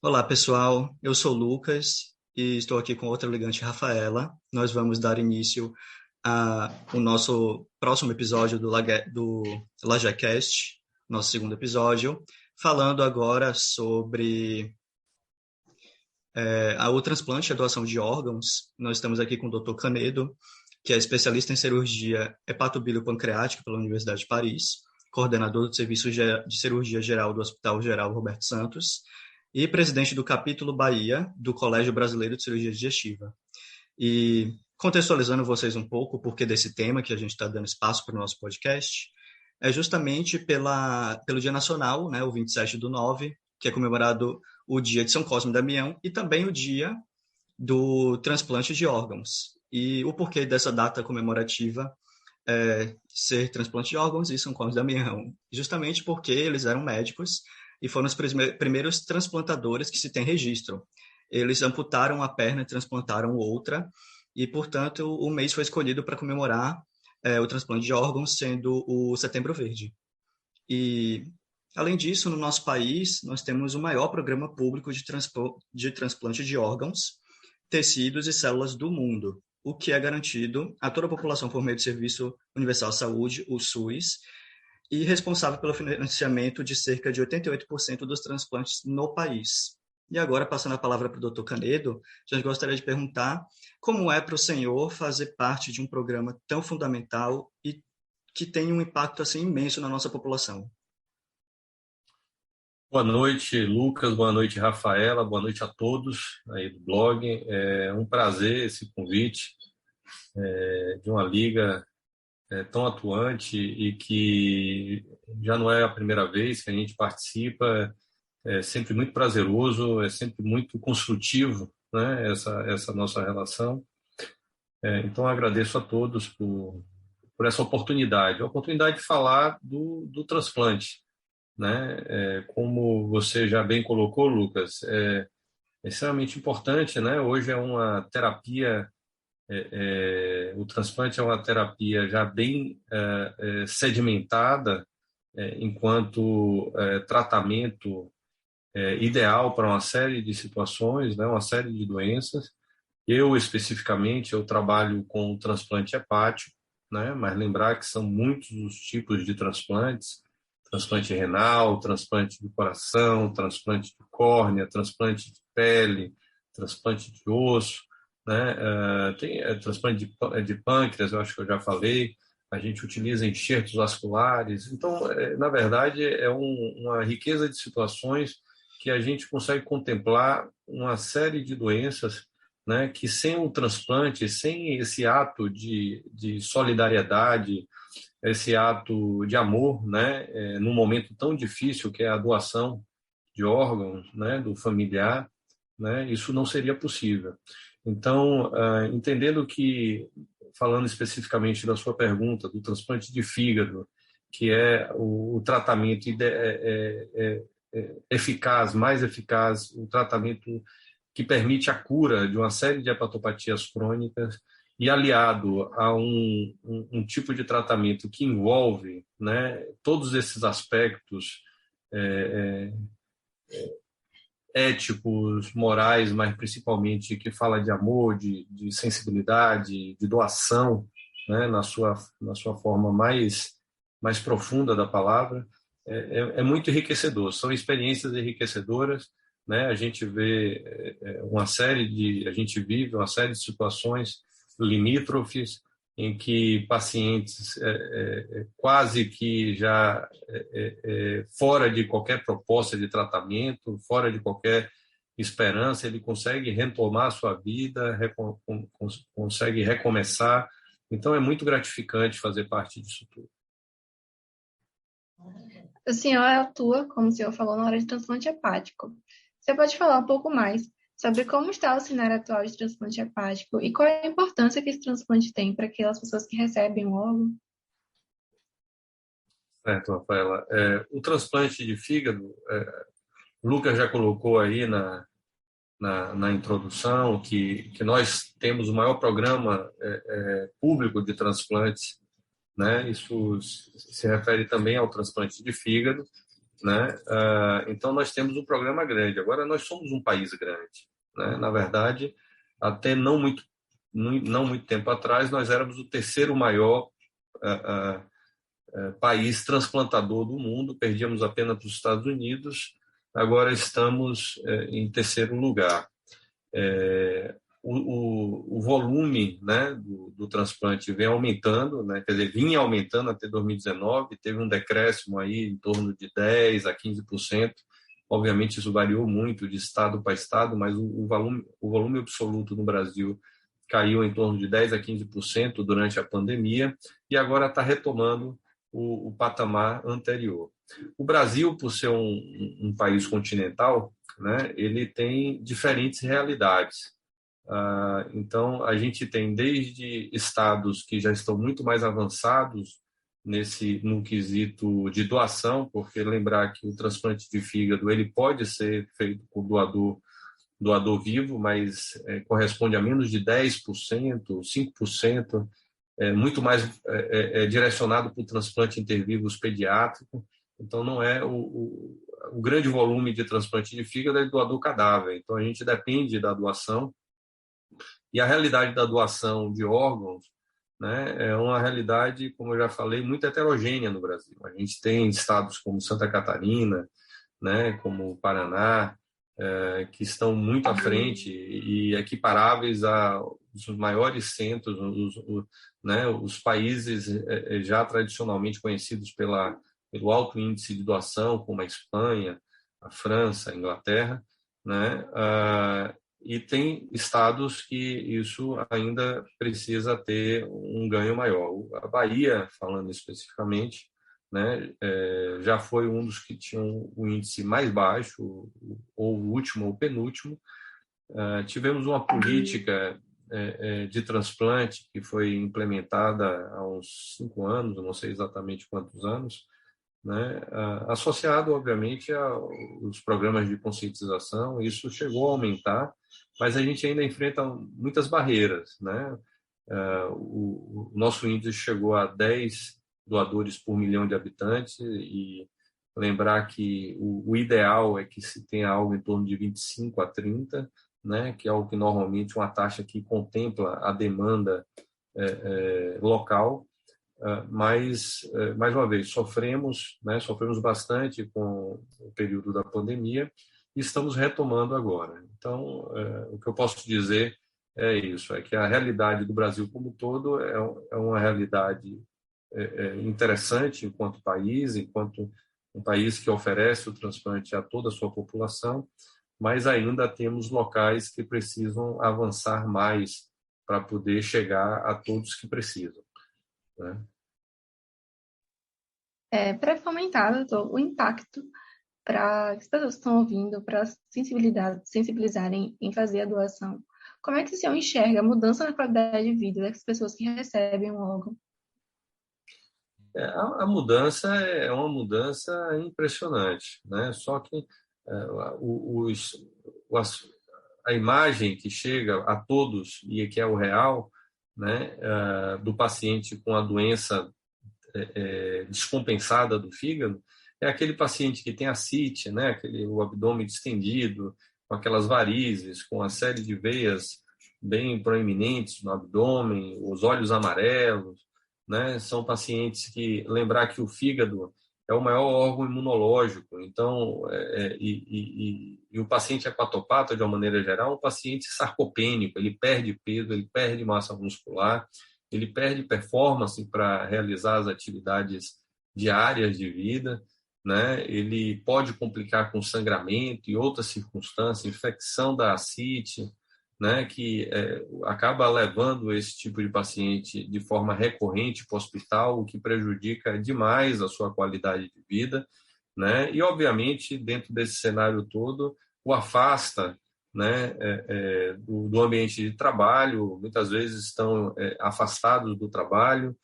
Olá, pessoal. Eu sou o Lucas e estou aqui com outra elegante Rafaela. Nós vamos dar início ao nosso próximo episódio do LajeCast, nosso segundo episódio, falando agora sobre o transplante e a doação de órgãos. Nós estamos aqui com o Dr. Canedo, que é especialista em cirurgia hepatobiliopancreática pela Universidade de Paris, coordenador do Serviço de Cirurgia Geral do Hospital Geral Roberto Santos e presidente do capítulo Bahia do Colégio Brasileiro de Cirurgia Digestiva. E contextualizando vocês um pouco o porquê desse tema que a gente está dando espaço para o nosso podcast, é justamente pelo Dia Nacional, né, o 27/9, que é comemorado o Dia de São Cosme e Damião e também o Dia do Transplante de Órgãos. E o porquê dessa data comemorativa ser transplante de órgãos e São Cosme e Damião? Justamente porque eles eram médicos e foram os primeiros transplantadores que se tem registro. Eles amputaram a perna e transplantaram outra, e, portanto, o mês foi escolhido para comemorar o transplante de órgãos, sendo o Setembro Verde. E, além disso, no nosso país, nós temos o maior programa público de transplante de órgãos, tecidos e células do mundo, o que é garantido a toda a população por meio do Serviço Universal de Saúde, o SUS, e responsável pelo financiamento de cerca de 88% dos transplantes no país. E agora, passando a palavra para o Dr. Canedo, a gente gostaria de perguntar como é para o senhor fazer parte de um programa tão fundamental e que tem um impacto assim imenso na nossa população. Boa noite, Lucas. Boa noite, Rafaela. Boa noite a todos aí do blog. É um prazer esse convite de uma liga tão atuante e que já não é a primeira vez que a gente participa. É sempre muito prazeroso, é sempre muito construtivo, né, essa nossa relação. Então, agradeço a todos por essa oportunidade, a oportunidade de falar do transplante, né? Como você já bem colocou, Lucas, é extremamente importante, né? Hoje é uma terapia, o transplante é uma terapia já bem sedimentada, enquanto tratamento ideal para uma série de situações, né? Uma série de doenças. Eu, especificamente, eu trabalho com transplante hepático, né? Mas lembrar que são muitos os tipos de transplantes: transplante renal, transplante do coração, transplante de córnea, transplante de pele, transplante de osso, né? Tem transplante de pâncreas, eu acho que eu já falei. A gente utiliza enxertos vasculares. Então, na verdade, é uma riqueza de situações que a gente consegue contemplar uma série de doenças, né, que sem o transplante, sem esse ato de solidariedade, esse ato de amor, né, num momento tão difícil que é a doação de órgãos, né, do familiar, né, isso não seria possível. Então, entendendo que, falando especificamente da sua pergunta, do transplante de fígado, que é o tratamento eficaz, mais eficaz, o tratamento que permite a cura de uma série de hepatopatias crônicas, e aliado a um tipo de tratamento que envolve, né, todos esses aspectos éticos, morais, mas principalmente que fala de amor, de sensibilidade, de doação, né, na sua forma mais profunda da palavra, é muito enriquecedor. São experiências enriquecedoras, né? A gente vive uma série de situações limítrofes em que pacientes quase que já fora de qualquer proposta de tratamento, fora de qualquer esperança, ele consegue retomar a sua vida, consegue recomeçar. Então, é muito gratificante fazer parte disso tudo. O senhor atua, como o senhor falou, na área de transplante hepático. Você pode falar um pouco mais sobre como está o cenário atual de transplante hepático e qual é a importância que esse transplante tem para aquelas pessoas que recebem o órgão? Certo, Rafaela. O transplante de fígado, o Lucas já colocou aí na introdução que nós temos o maior programa público de transplantes, né? Isso se refere também ao transplante de fígado. né? Então, nós temos um programa grande. Agora, nós somos um país grande, né? Na verdade, até não muito tempo atrás, nós éramos o terceiro maior país transplantador do mundo, perdíamos apenas para os Estados Unidos, agora estamos em terceiro lugar. O volume, né, do transplante vem aumentando, né, quer dizer, vinha aumentando até 2019, teve um decréscimo aí em torno de 10% a 15%, obviamente isso variou muito de estado para estado, mas o volume absoluto no Brasil caiu em torno de 10% a 15% durante a pandemia e agora está retomando o patamar anterior. O Brasil, por ser um país continental, né, ele tem diferentes realidades. Então, a gente tem desde estados que já estão muito mais avançados no quesito de doação, porque lembrar que o transplante de fígado ele pode ser feito por doador vivo, mas corresponde a menos de 10%, 5%, muito mais direcionado para o transplante intervivos pediátrico. Então, não é o grande volume de transplante de fígado é doador cadáver. Então, a gente depende da doação. E a realidade da doação de órgãos, né, é uma realidade, como eu já falei, muito heterogênea no Brasil. A gente tem estados como Santa Catarina, né, como o Paraná, que estão muito à frente e equiparáveis aos maiores centros, né, os países já tradicionalmente conhecidos pelo alto índice de doação, como a Espanha, a França, a Inglaterra, né, e tem estados que isso ainda precisa ter um ganho maior. A Bahia, falando especificamente, né, já foi um dos que tinham o índice mais baixo, ou o último ou penúltimo. Tivemos uma política de transplante que foi implementada há uns 5 anos, não sei exatamente quantos anos, né, associado, obviamente, aos programas de conscientização. Isso chegou a aumentar, mas a gente ainda enfrenta muitas barreiras, né? O nosso índice chegou a 10 doadores por milhão de habitantes e lembrar que o ideal é que se tenha algo em torno de 25 a 30, né, que é o que normalmente uma taxa que contempla a demanda local. Mas, mais uma vez, sofremos bastante com o período da pandemia e estamos retomando agora. Então, o que eu posso dizer é isso, é que a realidade do Brasil como um todo é uma realidade interessante enquanto um país que oferece o transplante a toda a sua população, mas ainda temos locais que precisam avançar mais para poder chegar a todos que precisam, né? Para fomentar, doutor, o impacto para as pessoas que estão ouvindo, para sensibilizarem em fazer a doação. Como é que o senhor enxerga a mudança na qualidade de vida das pessoas que recebem um órgão? A mudança é uma mudança impressionante, né? Só que a imagem que chega a todos e que é o real, né, do paciente com a doença descompensada do fígado, é aquele paciente que tem ascite, né, o abdômen distendido, com aquelas varizes, com uma série de veias bem proeminentes no abdômen, os olhos amarelos, né? São pacientes que, lembrar que o fígado é o maior órgão imunológico, então, e o paciente hepatopata, de uma maneira geral, é um paciente sarcopênico, ele perde peso, ele perde massa muscular, ele perde performance para realizar as atividades diárias de vida, né? Ele pode complicar com sangramento e outras circunstâncias, infecção da ascite, né? Que acaba levando esse tipo de paciente de forma recorrente para o hospital, o que prejudica demais a sua qualidade de vida, né? E, obviamente, dentro desse cenário todo, o afasta, né, do ambiente de trabalho, muitas vezes estão afastados do trabalho,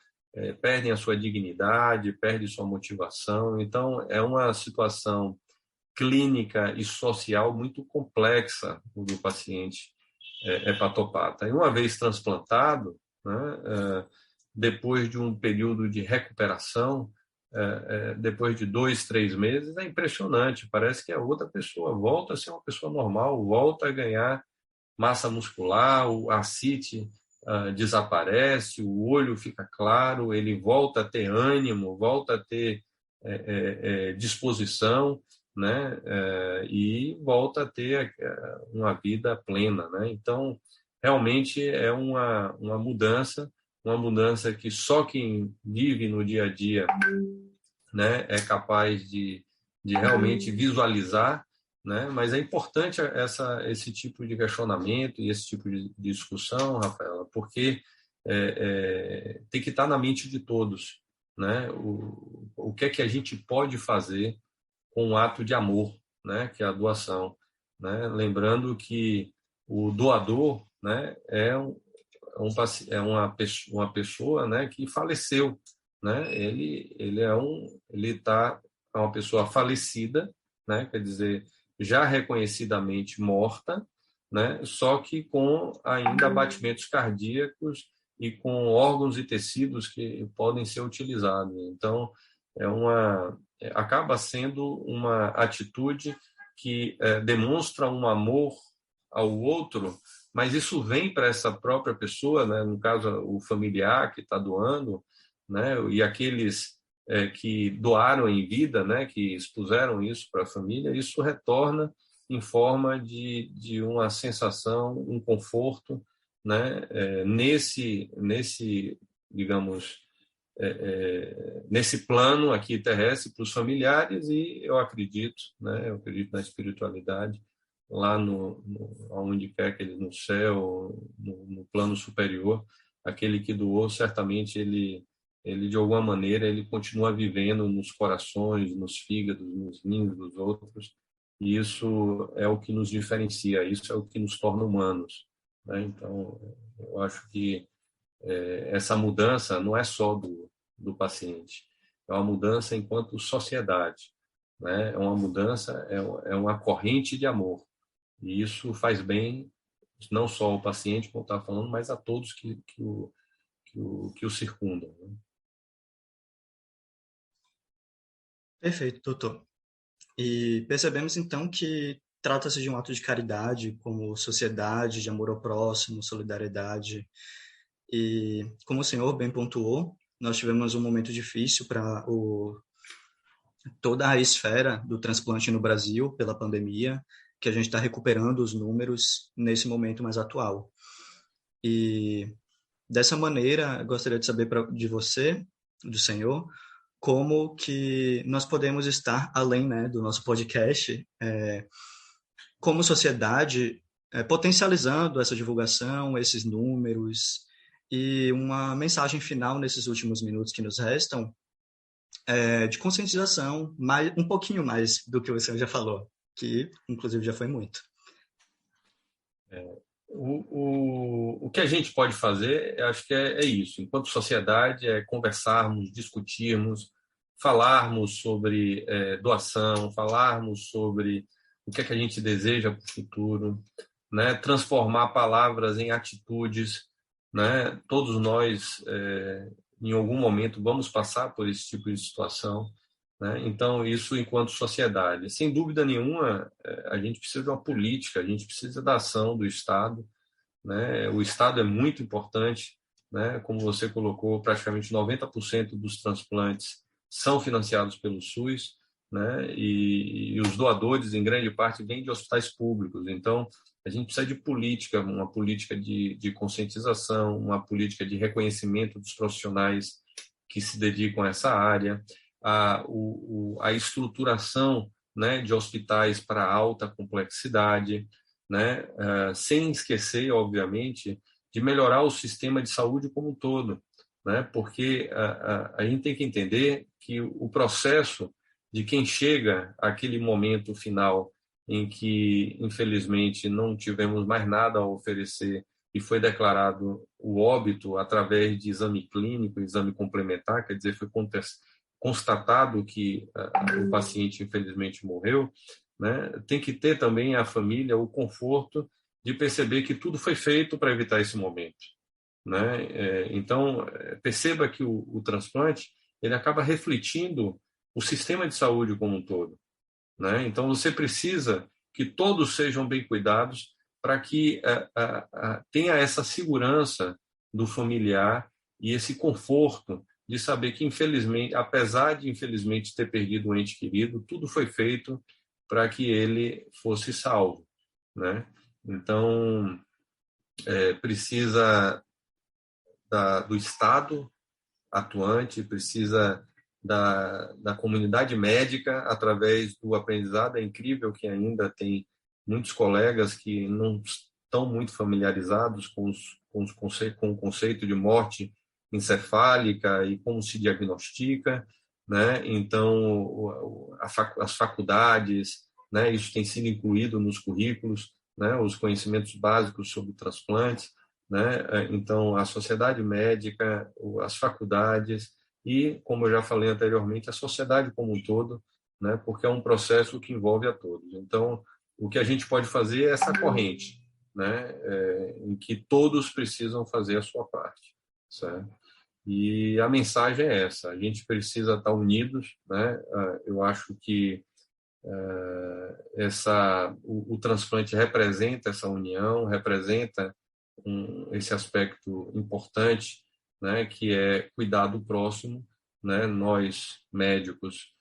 perdem a sua dignidade, perdem sua motivação. Então, é uma situação clínica e social muito complexa do paciente hepatopata. E uma vez transplantado, né, depois de um período de recuperação, depois de 2, 3 meses, é impressionante. Parece que a outra pessoa volta a ser uma pessoa normal, volta a ganhar massa muscular, a ascite desaparece, o olho fica claro, ele volta a ter ânimo, volta a ter disposição, né? E volta a ter uma vida plena, né? Então, realmente é uma mudança que só quem vive no dia a dia, né, é capaz de realmente visualizar, né? Mas é importante esse tipo de questionamento e esse tipo de discussão, Rafaela, porque tem que estar na mente de todos, né? O que é que a gente pode fazer com um ato de amor, né? Que é a doação, né? Lembrando que o doador, né, é uma pessoa, né, que faleceu, né? Ele é uma pessoa falecida, né? Quer dizer, já reconhecidamente morta, né? Só que com ainda batimentos cardíacos e com órgãos e tecidos que podem ser utilizados. Então, acaba sendo uma atitude que demonstra um amor ao outro, mas isso vem para essa própria pessoa, né? No caso, o familiar que está doando, né? E aqueles que doaram em vida, né? Que expuseram isso para a família, isso retorna em forma de uma sensação, um conforto, né? Digamos, nesse plano aqui terrestre para os familiares, e eu acredito na espiritualidade, lá onde quer que ele, no céu, no plano superior, aquele que doou, certamente ele de alguma maneira ele continua vivendo nos corações, nos fígados, nos rins dos outros, e isso é o que nos diferencia, isso é o que nos torna humanos, né? Então, eu acho que essa mudança não é só do paciente, é uma mudança enquanto sociedade, né? É uma mudança, é uma corrente de amor, e isso faz bem não só ao paciente, como está falando, mas a todos que o circundam, né? Perfeito, doutor. E percebemos então que trata-se de um ato de caridade, como sociedade, de amor ao próximo, solidariedade. E como o senhor bem pontuou, nós tivemos um momento difícil para toda a esfera do transplante no Brasil pela pandemia, que a gente está recuperando os números nesse momento mais atual. E dessa maneira, eu gostaria de saber de você, do senhor, como que nós podemos estar além, né, do nosso podcast, como sociedade, potencializando essa divulgação, esses números, e uma mensagem final nesses últimos minutos que nos restam, de conscientização, um pouquinho mais do que você já falou, que inclusive já foi muito. O que a gente pode fazer, acho que é isso, enquanto sociedade, é conversarmos, discutirmos, falarmos sobre doação, falarmos sobre o que é que a gente deseja para o futuro, né? Transformar palavras em atitudes, né? Todos nós, em algum momento, vamos passar por esse tipo de situação, né? Então, isso enquanto sociedade. Sem dúvida nenhuma, a gente precisa de uma política, a gente precisa da ação do Estado, né? O Estado é muito importante, né? Como você colocou, praticamente 90% dos transplantes são financiados pelo SUS, né? E os doadores, em grande parte, vêm de hospitais públicos. Então, a gente precisa de política, uma política de conscientização, uma política de reconhecimento dos profissionais que se dedicam a essa área, a estruturação, né, de hospitais para alta complexidade, né, sem esquecer, obviamente, de melhorar o sistema de saúde como um todo, né, porque a gente tem que entender que o processo de quem chega àquele momento final em que, infelizmente, não tivemos mais nada a oferecer e foi declarado o óbito através de exame clínico, exame complementar, quer dizer, foi constatado que o paciente, infelizmente, morreu, né? Tem que ter também a família o conforto de perceber que tudo foi feito para evitar esse momento, né? Então, perceba que o transplante ele acaba refletindo o sistema de saúde como um todo, né? Então, você precisa que todos sejam bem cuidados para que tenha essa segurança do familiar e esse conforto de saber que, infelizmente, apesar de, infelizmente, ter perdido um ente querido, tudo foi feito para que ele fosse salvo, né? Então, precisa do Estado atuante, precisa da comunidade médica, através do aprendizado. É incrível que ainda tem muitos colegas que não estão muito familiarizados com o conceito de morte encefálica e como se diagnostica, né? Então, as faculdades, né? Isso tem sido incluído nos currículos, né? Os conhecimentos básicos sobre transplantes, né? Então, a sociedade médica, as faculdades e, como eu já falei anteriormente, a sociedade como um todo, né? Porque é um processo que envolve a todos. Então, o que a gente pode fazer é essa corrente, né? Em que todos precisam fazer a sua parte, certo? E a mensagem é essa: a gente precisa estar unidos, né? Eu acho que o transplante representa essa união, representa esse aspecto importante, né, que é cuidar do próximo, né? Nós médicos,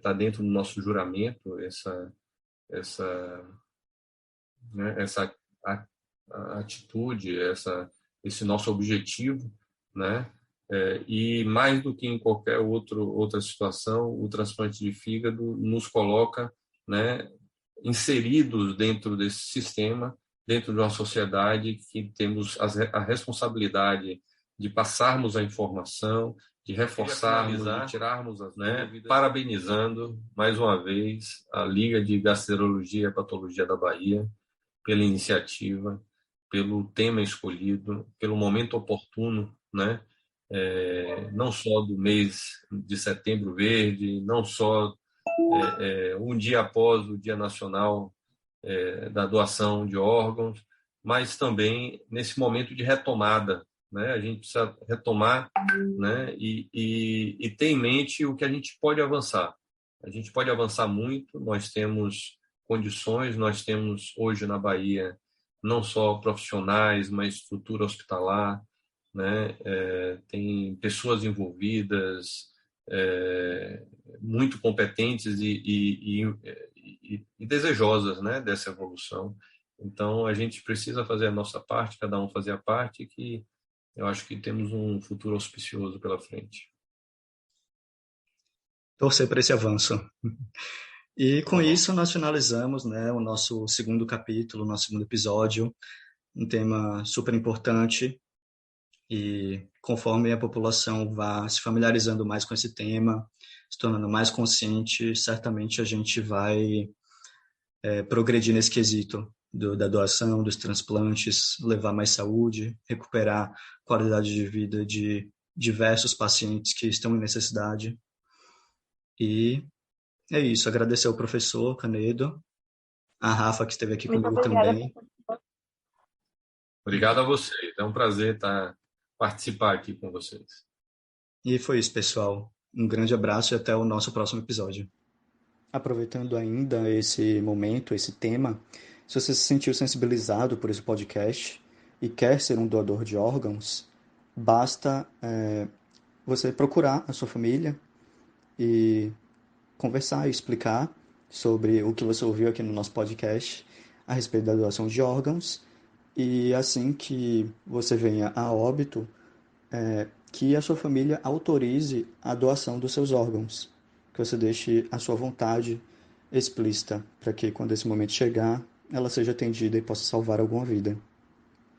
tá dentro do nosso juramento essa né, essa a atitude, esse nosso objetivo, né? E mais do que em qualquer outra situação, o transplante de fígado nos coloca, né, inseridos dentro desse sistema, dentro de uma sociedade que temos a responsabilidade de passarmos a informação, de reforçarmos, de tirarmos as dúvidas. Parabenizando mais uma vez a Liga de Gastroenterologia e Hepatologia da Bahia pela iniciativa, pelo tema escolhido, pelo momento oportuno, né? Não só do mês de Setembro Verde, não só um dia após o Dia Nacional da Doação de Órgãos, mas também nesse momento de retomada, né? A gente precisa retomar, né? E ter em mente o que a gente pode avançar. A gente pode avançar muito, nós temos condições, nós temos hoje na Bahia não só profissionais, mas estrutura hospitalar, né? Tem pessoas envolvidas, muito competentes e desejosas, né, dessa evolução. Então, a gente precisa fazer a nossa parte, cada um fazer a parte, que eu acho que temos um futuro auspicioso pela frente. Torcer por esse avanço. E com isso nós finalizamos, né, o nosso segundo capítulo, nosso segundo episódio, um tema super importante. E conforme a população vá se familiarizando mais com esse tema, se tornando mais consciente, certamente a gente vai progredir nesse quesito da doação, dos transplantes, levar mais saúde, recuperar qualidade de vida de diversos pacientes que estão em necessidade. E é isso, agradecer ao professor Canedo, a Rafa, que esteve aqui Muito comigo obrigada. também. Obrigado a vocês, é um prazer participar aqui com vocês. E foi isso, pessoal. Um grande abraço e até o nosso próximo episódio. Aproveitando ainda esse momento, esse tema, se você se sentiu sensibilizado por esse podcast e quer ser um doador de órgãos, basta você procurar a sua família e conversar e explicar sobre o que você ouviu aqui no nosso podcast a respeito da doação de órgãos. E assim que você venha a óbito, que a sua família autorize a doação dos seus órgãos, que você deixe a sua vontade explícita, para que quando esse momento chegar, ela seja atendida e possa salvar alguma vida.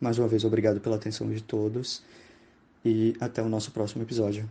Mais uma vez, obrigado pela atenção de todos e até o nosso próximo episódio.